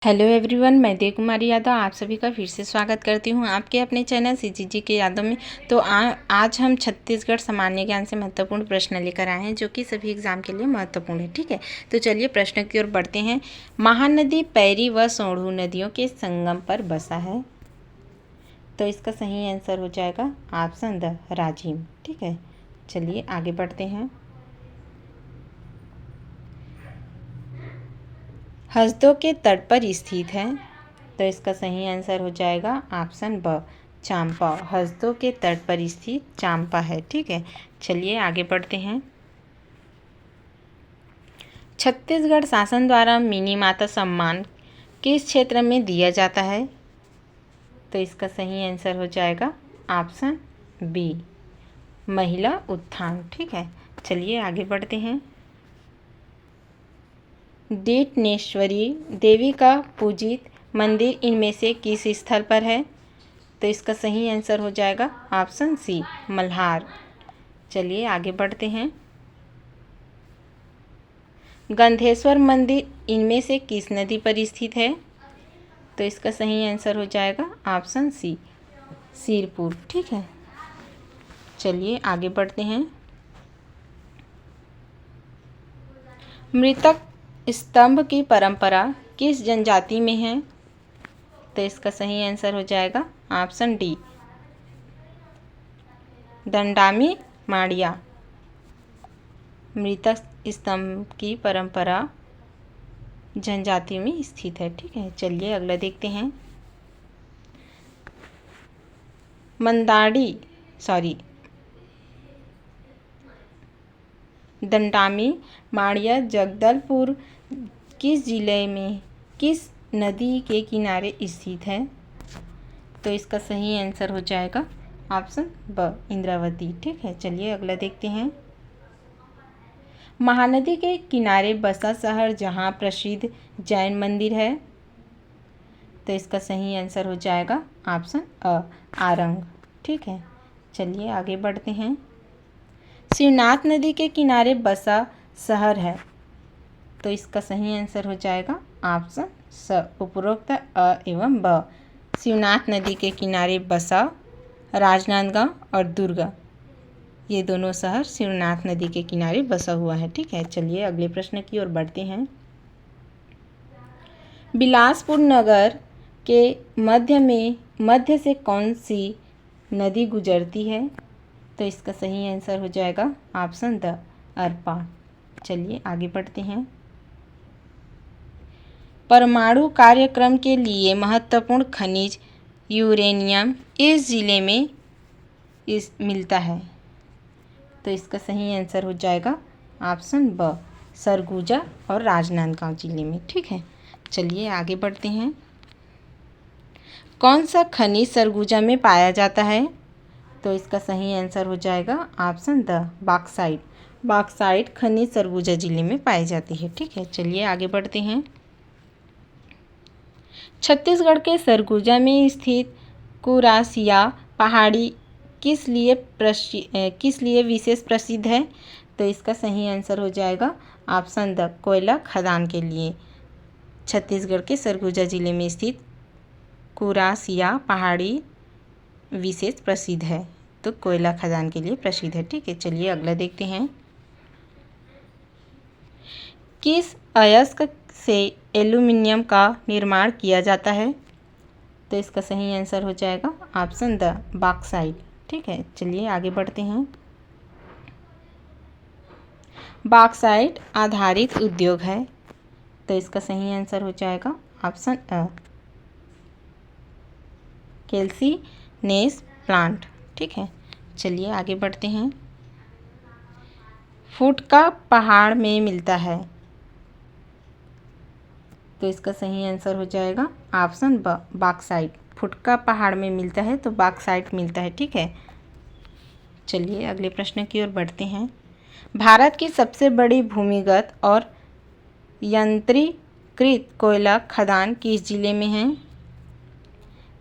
Hello everyone, मैं देव कुमारी यादव आप सभी का फिर से स्वागत करती हूं आपके अपने चैनल सीजीजी के यादव में। तो आज हम छत्तीसगढ़ सामान्य ज्ञान से महत्वपूर्ण प्रश्न लेकर आए हैं जो कि सभी एग्जाम के लिए महत्वपूर्ण है। ठीक है, तो चलिए प्रश्न की ओर बढ़ते हैं। महानदी पैरी व सोंढू नदियों के संगम पर बसा है, तो इसका सही आंसर हो जाएगा ऑप्शन द राजिम। ठीक है, चलिए आगे बढ़ते हैं। हसदो के तट पर स्थित है, तो इसका सही आंसर हो जाएगा ऑप्शन ब चांपा। हसदो के तट पर स्थित चांपा है। ठीक है, चलिए आगे बढ़ते हैं। छत्तीसगढ़ शासन द्वारा मिनी माता सम्मान किस क्षेत्र में दिया जाता है, तो इसका सही आंसर हो जाएगा ऑप्शन बी महिला उत्थान। ठीक है, चलिए आगे बढ़ते हैं। डेटनेश्वरी देवी का पूजित मंदिर इनमें से किस स्थल पर है, तो इसका सही आंसर हो जाएगा ऑप्शन सी मल्हार। चलिए आगे बढ़ते हैं। गंधेश्वर मंदिर इनमें से किस नदी पर स्थित है, तो इसका सही आंसर हो जाएगा ऑप्शन सी सिरपुर। ठीक है, चलिए आगे बढ़ते हैं। मृतक स्तंभ की परंपरा किस जनजाति में है, तो इसका सही आंसर हो जाएगा ऑप्शन डी दंडामी माड़िया। मृतक स्तंभ की परंपरा जनजाति में स्थित है। ठीक है, चलिए अगला देखते हैं। दंडामी माड़िया जगदलपुर किस जिले में किस नदी के किनारे स्थित है, तो इसका सही आंसर हो जाएगा ऑप्शन ब इंद्रावती। ठीक है, चलिए अगला देखते हैं। महानदी के किनारे बसा शहर जहाँ प्रसिद्ध जैन मंदिर है, तो इसका सही आंसर हो जाएगा ऑप्शन अ आरंग। ठीक है, चलिए आगे बढ़ते हैं। शिवनाथ नदी के किनारे बसा शहर है, तो इसका सही आंसर हो जाएगा ऑप्शन स उपरोक्त अ एवं ब। शिवनाथ नदी के किनारे बसा राजनांदगांव और दुर्ग, ये दोनों शहर शिवनाथ नदी के किनारे बसा हुआ है। ठीक है, चलिए अगले प्रश्न की ओर बढ़ते हैं। बिलासपुर नगर के मध्य से कौन सी नदी गुजरती है, तो इसका सही आंसर हो जाएगा ऑप्शन द अरपा। चलिए आगे बढ़ते हैं। परमाणु कार्यक्रम के लिए महत्वपूर्ण खनिज यूरेनियम इस जिले में मिलता है, तो इसका सही आंसर हो जाएगा ऑप्शन ब सरगुजा और राजनांदगांव जिले में। ठीक है, चलिए आगे बढ़ते हैं। कौन सा खनिज सरगुजा में पाया जाता है, तो इसका सही आंसर हो जाएगा ऑप्शन द बॉक्साइट। बॉक्साइट खनिज सरगुजा जिले में पाई जाती है। ठीक है, चलिए आगे बढ़ते हैं। छत्तीसगढ़ के सरगुजा में स्थित कुरासिया पहाड़ी किस लिए विशेष प्रसिद्ध है, तो इसका सही आंसर हो जाएगा ऑप्शन द कोयला खदान के लिए। छत्तीसगढ़ के सरगुजा जिले में स्थित कुरासिया पहाड़ी विशेष प्रसिद्ध है, तो कोयला खदान के लिए प्रसिद्ध है। ठीक है, चलिए अगला देखते हैं। किस अयस्क से एल्यूमिनियम का निर्माण किया जाता है, तो इसका सही आंसर हो जाएगा ऑप्शन द बॉक्साइट। ठीक है, चलिए आगे बढ़ते हैं। बॉक्साइट आधारित उद्योग है, तो इसका सही आंसर हो जाएगा ऑप्शन अ कैल्सीनेस प्लांट। ठीक है, चलिए आगे बढ़ते हैं। फुटका पहाड़ में मिलता है, तो इसका सही आंसर हो जाएगा ऑप्शन ब बॉक्साइट। फुटका पहाड़ में मिलता है तो बॉक्साइट मिलता है। ठीक है, चलिए अगले प्रश्न की ओर बढ़ते हैं। भारत की सबसे बड़ी भूमिगत और यंत्रीकृत कोयला खदान किस जिले में है,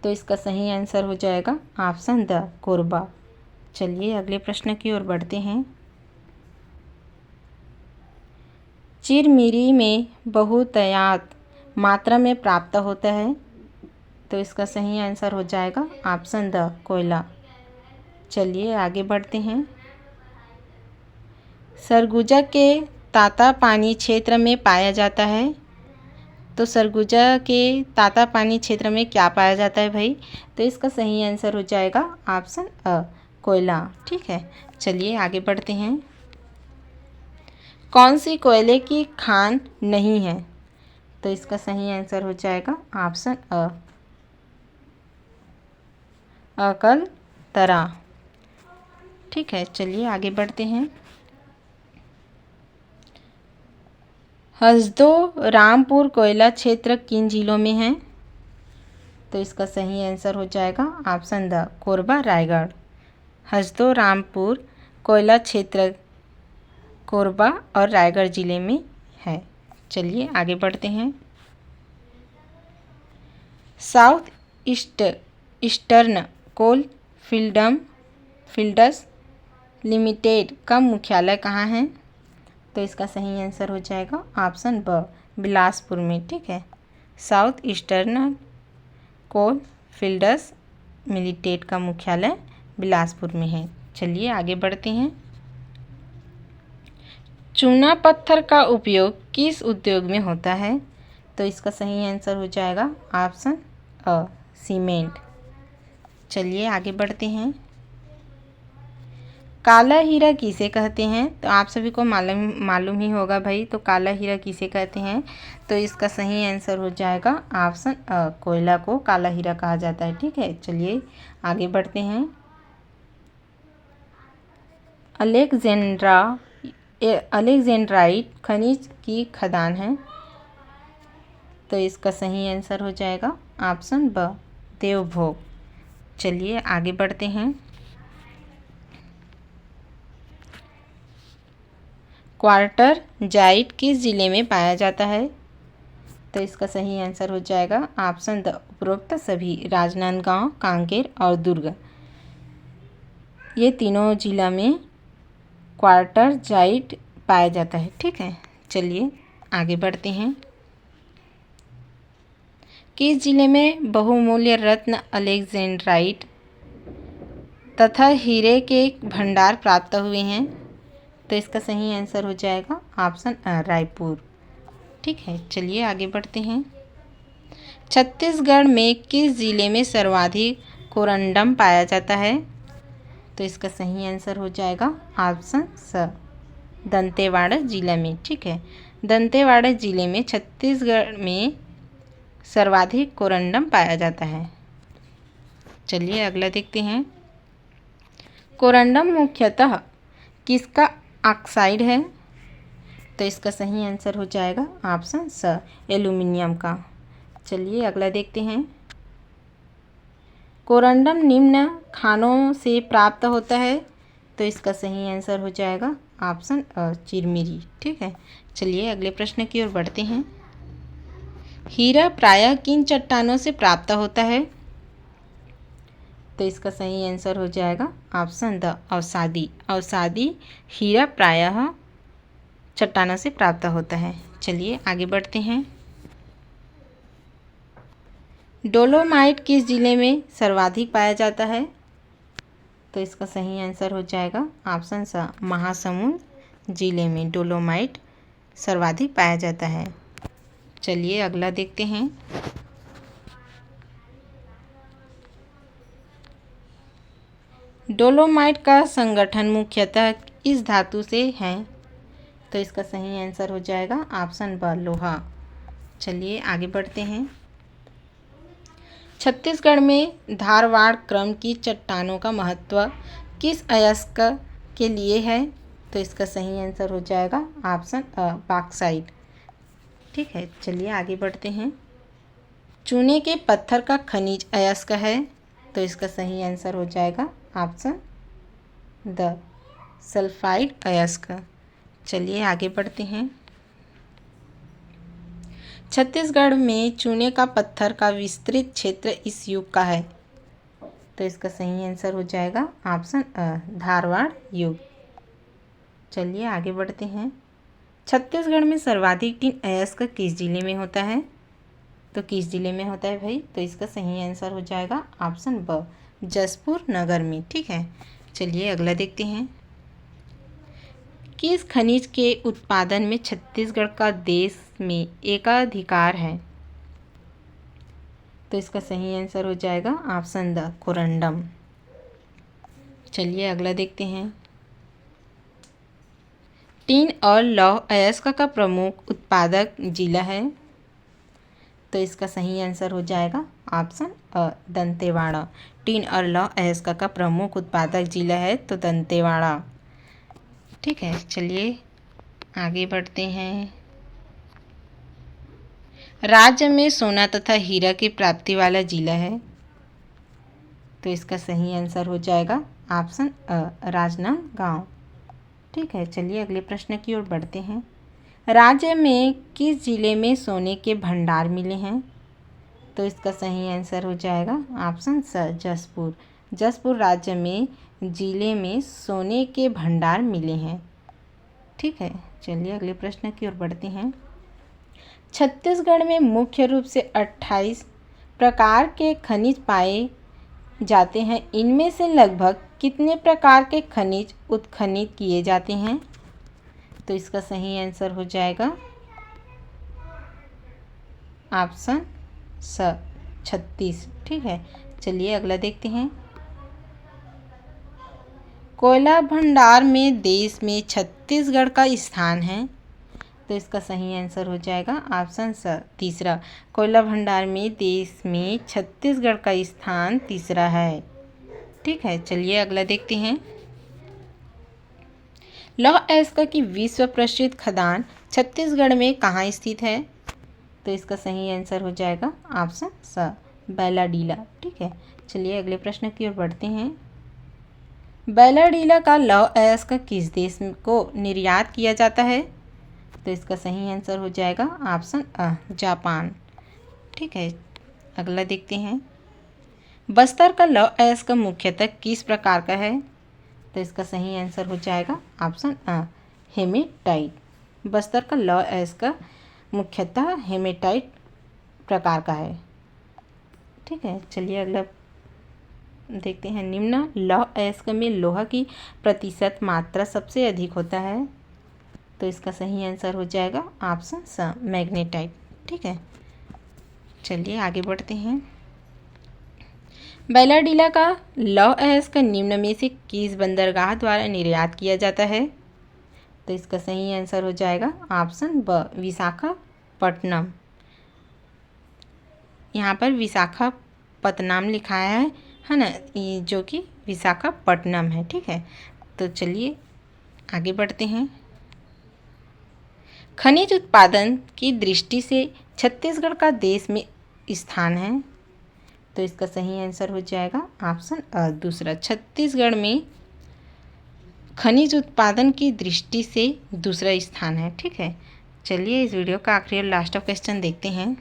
तो इसका सही आंसर हो जाएगा ऑप्शन द कोरबा। चलिए अगले प्रश्न की ओर बढ़ते हैं। चिरमिरी में बहुतायत मात्रा में प्राप्त होता है? तो इसका सही आंसर हो जाएगा ऑप्शन द कोयला। चलिए आगे बढ़ते हैं। सरगुजा के तातापानी क्षेत्र में पाया जाता है। तो सरगुजा के तातापानी क्षेत्र में क्या पाया जाता है भाई? तो इसका सही आंसर हो जाएगा ऑप्शन अ कोयला। ठीक है, चलिए आगे बढ़ते हैं। कौन सी कोयले की खान नहीं है? तो इसका सही आंसर हो जाएगा ऑप्शन अ अकलतरा। ठीक है, चलिए आगे बढ़ते हैं। हसदो रामपुर कोयला क्षेत्र किन जिलों में है? तो इसका सही आंसर हो जाएगा ऑप्शन द कोरबा रायगढ़। हसदो रामपुर कोयला क्षेत्र कोरबा और रायगढ़ जिले में है। चलिए आगे बढ़ते हैं। साउथ ईस्टर्न कोल फील्ड्स लिमिटेड का मुख्यालय कहाँ है? तो इसका सही आंसर हो जाएगा ऑप्शन ब बिलासपुर में। ठीक है, साउथ ईस्टर्न कोल फील्ड्स लिमिटेड का मुख्यालय बिलासपुर में है। चलिए आगे बढ़ते हैं। चूना पत्थर का उपयोग किस उद्योग में होता है? तो इसका सही आंसर हो जाएगा ऑप्शन अ सीमेंट। चलिए आगे बढ़ते हैं। काला हीरा किसे कहते हैं? तो आप सभी को मालूम ही होगा भाई। तो काला हीरा किसे कहते हैं? तो इसका सही आंसर हो जाएगा ऑप्शन अ कोयला को काला हीरा कहा जाता है। ठीक है, चलिए आगे बढ़ते हैं। अलेक्जेंड्राइट खनिज की खदान है। तो इसका सही आंसर हो जाएगा ऑप्शन ब देवभोग। चलिए आगे बढ़ते हैं। क्वार्टर जाइट किस जिले में पाया जाता है? तो इसका सही आंसर हो जाएगा ऑप्शन द उपरोक्त सभी राजनांदगांव, कांकेर और दुर्ग, ये तीनों जिला में क्वार्टर जाइट पाया जाता है। ठीक है, चलिए आगे बढ़ते हैं। किस जिले में बहुमूल्य रत्न अलेक्जेंड्राइट तथा हीरे के भंडार प्राप्त हुए हैं? तो इसका सही आंसर हो जाएगा ऑप्शन रायपुर। ठीक है, चलिए आगे बढ़ते हैं। छत्तीसगढ़ में किस जिले में सर्वाधिक कोरंडम पाया जाता है? तो इसका सही आंसर हो जाएगा ऑप्शन स दंतेवाड़ा जिला में। ठीक है, दंतेवाड़ा जिले में छत्तीसगढ़ में सर्वाधिक कोरंडम पाया जाता है। चलिए अगला देखते हैं। कोरंडम मुख्यतः किसका ऑक्साइड है? तो इसका सही आंसर हो जाएगा ऑप्शन स एल्यूमिनियम का। चलिए अगला देखते हैं। कोरंडम निम्न खानों से प्राप्त होता है। तो इसका सही आंसर हो जाएगा ऑप्शन अ चिरमिरी। ठीक है, चलिए अगले प्रश्न की ओर बढ़ते हैं। हीरा प्रायः किन चट्टानों से प्राप्त होता है? तो इसका सही आंसर हो जाएगा ऑप्शन द अवसादी। अवसादी हीरा प्रायः चट्टानों से प्राप्त होता है। चलिए आगे बढ़ते हैं। डोलोमाइट किस जिले में सर्वाधिक पाया जाता है? तो इसका सही आंसर हो जाएगा ऑप्शन स महासमुंद जिले में डोलोमाइट सर्वाधिक पाया जाता है। चलिए अगला देखते हैं। डोलोमाइट का संगठन मुख्यतः इस धातु से है। तो इसका सही आंसर हो जाएगा ऑप्शन ब लोहा। चलिए आगे बढ़ते हैं। छत्तीसगढ़ में धारवाड़ क्रम की चट्टानों का महत्व किस अयस्क के लिए है? तो इसका सही आंसर हो जाएगा ऑप्शन अ बॉक्साइट। ठीक है, चलिए आगे बढ़ते हैं। चूने के पत्थर का खनिज अयस्क है। तो इसका सही आंसर हो जाएगा ऑप्शन द सल्फाइड अयस्क। चलिए आगे बढ़ते हैं। छत्तीसगढ़ में चूने का पत्थर का विस्तृत क्षेत्र इस युग का है। तो इसका सही आंसर हो जाएगा ऑप्शन अ धारवाड़ युग। चलिए आगे बढ़ते हैं। छत्तीसगढ़ में सर्वाधिक टिन अयस्क किस जिले में होता है? तो किस ज़िले में होता है भाई? तो इसका सही आंसर हो जाएगा ऑप्शन ब, जसपुर नगर में। ठीक है, चलिए अगला देखते हैं। किस खनिज के उत्पादन में छत्तीसगढ़ का देश में एकाधिकार है? तो इसका सही आंसर हो जाएगा ऑप्शन द, कोरंडम। चलिए अगला देखते हैं। टिन और लौह अयस्क का प्रमुख उत्पादक जिला है? तो इसका सही आंसर हो जाएगा ऑप्शन अ, दंतेवाड़ा। टिन और लौह अयस्क का प्रमुख उत्पादक जिला है तो दंतेवाड़ा। ठीक है, चलिए आगे बढ़ते हैं। राज्य में सोना तथा हीरा की प्राप्ति वाला जिला है? तो इसका सही आंसर हो जाएगा ऑप्शन अ, राजनांदगांव। ठीक है, चलिए अगले प्रश्न की ओर बढ़ते हैं। राज्य में किस जिले में सोने के भंडार मिले हैं? तो इसका सही आंसर हो जाएगा ऑप्शन स, जसपुर। जसपुर राज्य में जिले में सोने के भंडार मिले हैं। ठीक है, चलिए अगले प्रश्न की ओर बढ़ते हैं। छत्तीसगढ़ में मुख्य रूप से 28 प्रकार के खनिज पाए जाते हैं। इनमें से लगभग कितने प्रकार के खनिज उत्खनित किए जाते हैं? तो इसका सही आंसर हो जाएगा ऑप्शन स, 36। ठीक है, चलिए अगला देखते हैं। कोयला भंडार में देश में छत्तीसगढ़ का स्थान है? तो इसका सही आंसर हो जाएगा ऑप्शन स, तीसरा। कोयला भंडार में देश में छत्तीसगढ़ का स्थान तीसरा है। ठीक है, चलिए अगला देखते हैं। लौह अयस्क की विश्व प्रसिद्ध खदान छत्तीसगढ़ में कहाँ स्थित है? तो इसका सही आंसर हो जाएगा ऑप्शन स, बैलाडीला। ठीक है, चलिए अगले प्रश्न की ओर बढ़ते हैं। बैलाडीला का लौह अयस्क किस देश को निर्यात किया जाता है? तो इसका सही आंसर हो जाएगा ऑप्शन अ, जापान। ठीक है, अगला देखते हैं। बस्तर का लौह अयस्क मुख्यतः किस प्रकार का है? तो इसका सही आंसर हो जाएगा ऑप्शन अ, हेमेटाइट। बस्तर का लौह अयस्क मुख्यतः हेमेटाइट प्रकार का है। ठीक है, चलिए अगला देखते हैं। निम्न लौह अयस्क में लोहा की प्रतिशत मात्रा सबसे अधिक होता है? तो इसका सही आंसर हो जाएगा ऑप्शन स, मैग्नेटाइट। ठीक है, चलिए आगे बढ़ते हैं। बैलाडीला का लौह अयस्क निम्न में से किस बंदरगाह द्वारा निर्यात किया जाता है? तो इसका सही आंसर हो जाएगा ऑप्शन ब, विशाखापट्टनम। यहाँ पर विशाखापत्तनम लिखा है ना, ये जो कि विशाखापट्टनम है। ठीक है, तो चलिए आगे बढ़ते हैं। खनिज उत्पादन की दृष्टि से छत्तीसगढ़ का देश में स्थान है? तो इसका सही आंसर हो जाएगा ऑप्शन अ, दूसरा। छत्तीसगढ़ में खनिज उत्पादन की दृष्टि से दूसरा स्थान है। ठीक है, चलिए इस वीडियो का आखिरी और लास्ट ऑफ क्वेश्चन देखते हैं।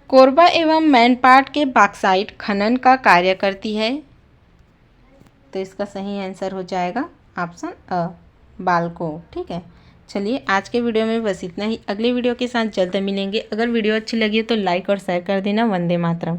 कोरबा एवं मैनपाट के बॉक्साइट खनन का कार्य करती है? तो इसका सही आंसर हो जाएगा ऑप्शन अ, बाल्को। ठीक है, चलिए आज के वीडियो में बस इतना ही। अगले वीडियो के साथ जल्द मिलेंगे। अगर वीडियो अच्छी लगी तो लाइक और शेयर कर देना। वंदे मातरम।